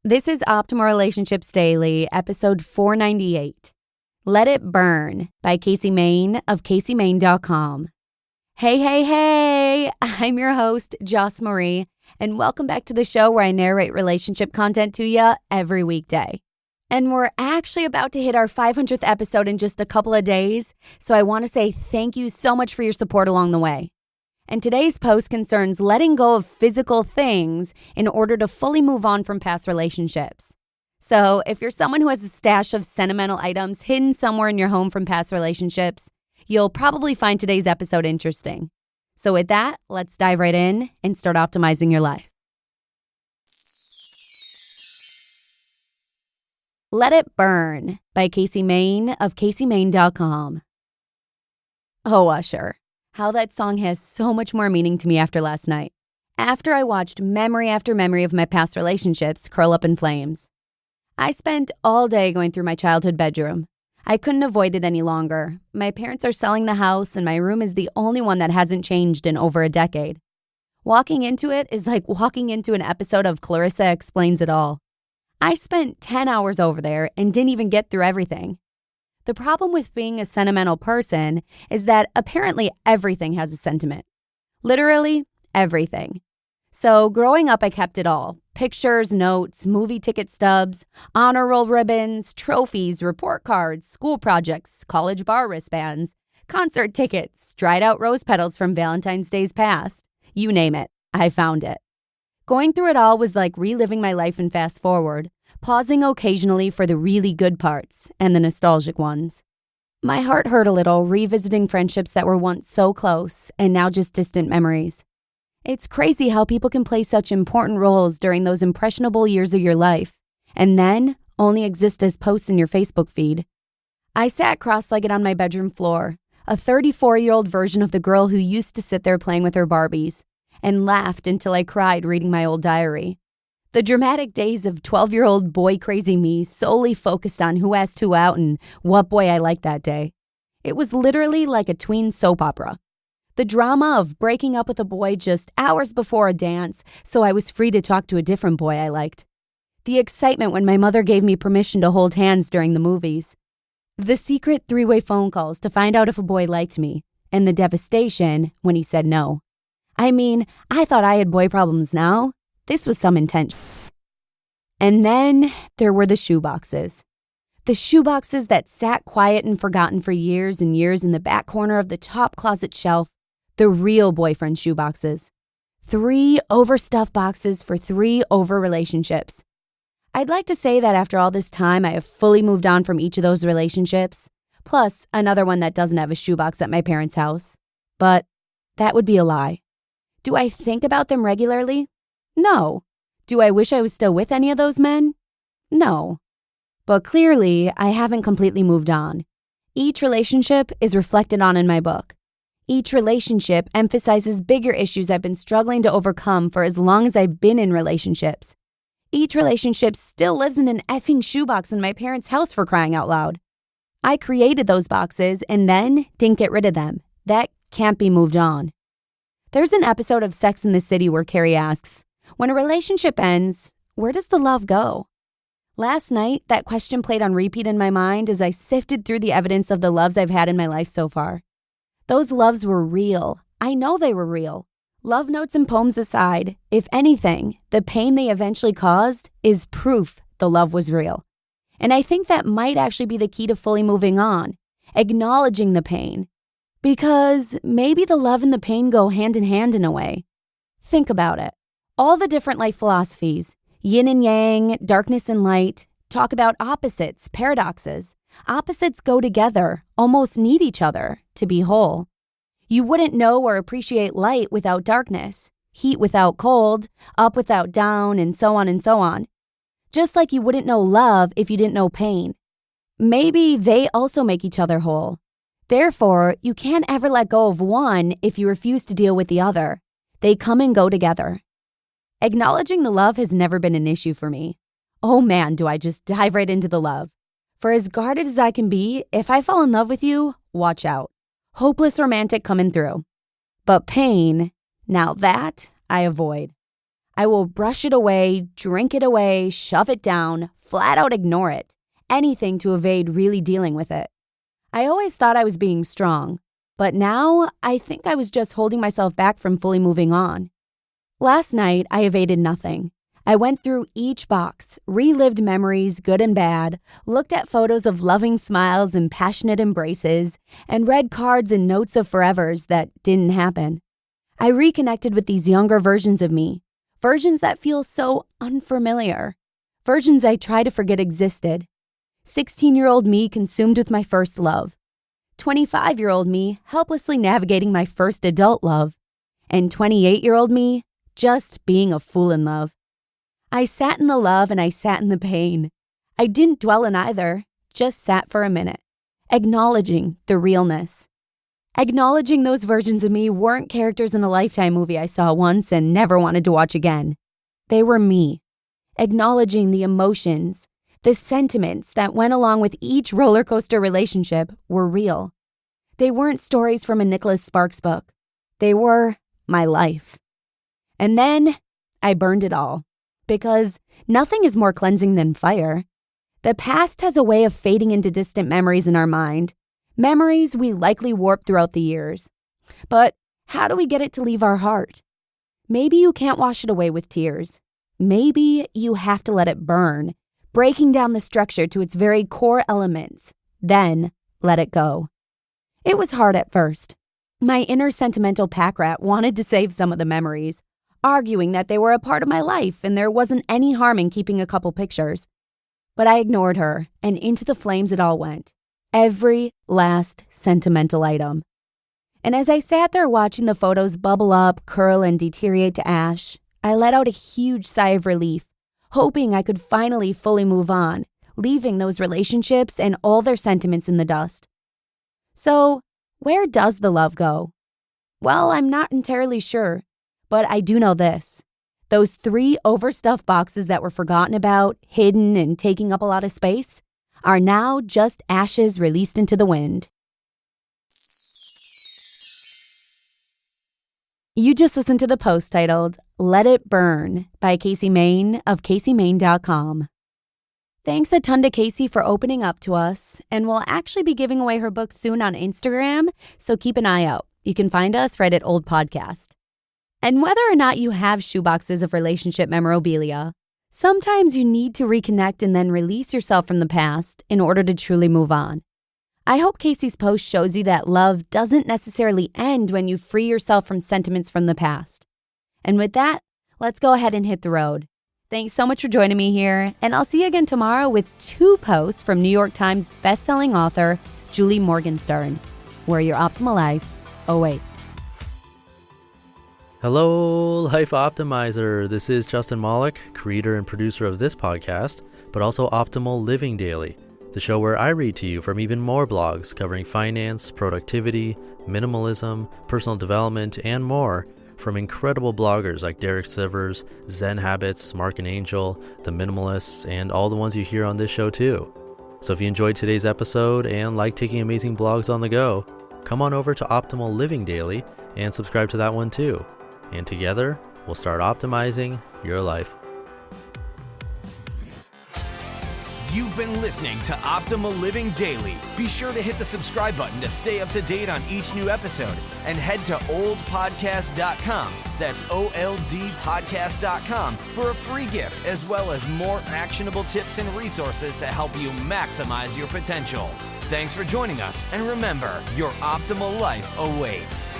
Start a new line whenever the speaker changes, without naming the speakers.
This is Optimal Relationships Daily, episode 498. Let It Burn by Kacie Main of KacieMain.com. Hey, I'm your host, Joss Marie, and welcome back to the show where I narrate relationship content to you every weekday. And we're actually about to hit our 500th episode in just a couple of days, so I want to say thank you so much for your support along the way. And today's post concerns letting go of physical things in order to fully move on from past relationships. So if you're someone who has a stash of sentimental items hidden somewhere in your home from past relationships, you'll probably find today's episode interesting. So with that, let's dive right in and start optimizing your life. Let It Burn by Kacie Main of KacieMain.com. Oh, Usher. How that song has so much more meaning to me after last night. After I watched memory after memory of my past relationships curl up in flames. I spent all day going through my childhood bedroom. I couldn't avoid it any longer. My parents are selling the house and my room is the only one that hasn't changed in over a decade. Walking into it is like walking into an episode of Clarissa Explains It All. I spent 10 hours over there and didn't even get through everything. The problem with being a sentimental person is that apparently everything has a sentiment. Literally everything. So growing up, I kept it all. Pictures, notes, movie ticket stubs, honor roll ribbons, trophies, report cards, school projects, college bar wristbands, concert tickets, dried out rose petals from Valentine's Days past. You name it, I found it. Going through it all was like reliving my life in fast forward, pausing occasionally for the really good parts and the nostalgic ones. My heart hurt a little revisiting friendships that were once so close and now just distant memories. It's crazy how people can play such important roles during those impressionable years of your life and then only exist as posts in your Facebook feed. I sat cross-legged on my bedroom floor, a 34-year-old version of the girl who used to sit there playing with her Barbies, and laughed until I cried reading my old diary. The dramatic days of 12-year-old boy-crazy me solely focused on who asked who out and what boy I liked that day. It was literally like a tween soap opera. The drama of breaking up with a boy just hours before a dance so I was free to talk to a different boy I liked. The excitement when my mother gave me permission to hold hands during the movies. The secret three-way phone calls to find out if a boy liked me. And the devastation when he said no. I mean, I thought I had boy problems now. This was some intense. And then there were the shoeboxes. The shoeboxes that sat quiet and forgotten for years and years in the back corner of the top closet shelf. The real boyfriend shoeboxes. 3 overstuffed boxes for 3 over relationships. I'd like to say that after all this time, I have fully moved on from each of those relationships. Plus, another one that doesn't have a shoebox at my parents' house. But that would be a lie. Do I think about them regularly? No. Do I wish I was still with any of those men? No. But clearly, I haven't completely moved on. Each relationship is reflected on in my book. Each relationship emphasizes bigger issues I've been struggling to overcome for as long as I've been in relationships. Each relationship still lives in an effing shoebox in my parents' house, for crying out loud. I created those boxes and then didn't get rid of them. That can't be moved on. There's an episode of Sex and the City where Carrie asks, when a relationship ends, where does the love go? Last night, that question played on repeat in my mind as I sifted through the evidence of the loves I've had in my life so far. Those loves were real. I know they were real. Love notes and poems aside, if anything, the pain they eventually caused is proof the love was real. And I think that might actually be the key to fully moving on, acknowledging the pain. Because maybe the love and the pain go hand in hand in a way. Think about it. All the different life philosophies, yin and yang, darkness and light, talk about opposites, paradoxes. Opposites go together, almost need each other to be whole. You wouldn't know or appreciate light without darkness, heat without cold, up without down, and so on and so on. Just like you wouldn't know love if you didn't know pain. Maybe they also make each other whole. Therefore, you can't ever let go of one if you refuse to deal with the other. They come and go together. Acknowledging the love has never been an issue for me. Oh man, do I just dive right into the love. For as guarded as I can be, if I fall in love with you, watch out. Hopeless romantic coming through. But pain, now that I avoid. I will brush it away, drink it away, shove it down, flat out ignore it. Anything to evade really dealing with it. I always thought I was being strong, but now I think I was just holding myself back from fully moving on. Last night, I evaded nothing. I went through each box, relived memories, good and bad, looked at photos of loving smiles and passionate embraces, and read cards and notes of forevers that didn't happen. I reconnected with these younger versions of me, versions that feel so unfamiliar, versions I try to forget existed. 16-year-old me consumed with my first love, 25-year-old me helplessly navigating my first adult love, and 28-year-old me just being a fool in love. I sat in the love and I sat in the pain. I didn't dwell in either, just sat for a minute, acknowledging the realness. Acknowledging those versions of me weren't characters in a Lifetime movie I saw once and never wanted to watch again. They were me. Acknowledging the emotions, the sentiments that went along with each roller coaster relationship were real. They weren't stories from a Nicholas Sparks book. They were my life. And then I burned it all, because nothing is more cleansing than fire. The past has a way of fading into distant memories in our mind, memories we likely warped throughout the years. But how do we get it to leave our heart? Maybe you can't wash it away with tears. Maybe you have to let it burn, breaking down the structure to its very core elements, then let it go. It was hard at first. My inner sentimental pack rat wanted to save some of the memories, arguing that they were a part of my life and there wasn't any harm in keeping a couple pictures. But I ignored her, and into the flames it all went. Every last sentimental item. And as I sat there watching the photos bubble up, curl, and deteriorate to ash, I let out a huge sigh of relief, hoping I could finally fully move on, leaving those relationships and all their sentiments in the dust. So, where does the love go? Well, I'm not entirely sure, but I do know this. Those 3 overstuffed boxes that were forgotten about, hidden, and taking up a lot of space are now just ashes released into the wind. You just listened to the post titled, Let It Burn by Kacie Main of KacieMain.com. Thanks a ton to Kacie for opening up to us, and we'll actually be giving away her book soon on Instagram, so keep an eye out. You can find us right at Old Podcast. And whether or not you have shoeboxes of relationship memorabilia, sometimes you need to reconnect and then release yourself from the past in order to truly move on. I hope Kacie's post shows you that love doesn't necessarily end when you free yourself from sentiments from the past. And with that, let's go ahead and hit the road. Thanks so much for joining me here, and I'll see you again tomorrow with 2 posts from New York Times bestselling author Julie Morgenstern, where your optimal life awaits.
Hello, Life Optimizer. This is Justin Malik, creator and producer of this podcast, but also Optimal Living Daily, the show where I read to you from even more blogs covering finance, productivity, minimalism, personal development, and more from incredible bloggers like Derek Sivers, Zen Habits, Mark and Angel, The Minimalists, and all the ones you hear on this show too. So if you enjoyed today's episode and like taking amazing blogs on the go, come on over to Optimal Living Daily and subscribe to that one too. And together, we'll start optimizing your life.
You've been listening to Optimal Living Daily. Be sure to hit the subscribe button to stay up to date on each new episode, and head to oldpodcast.com, that's OLDpodcast.com, for a free gift as well as more actionable tips and resources to help you maximize your potential. Thanks for joining us, and remember, your optimal life awaits.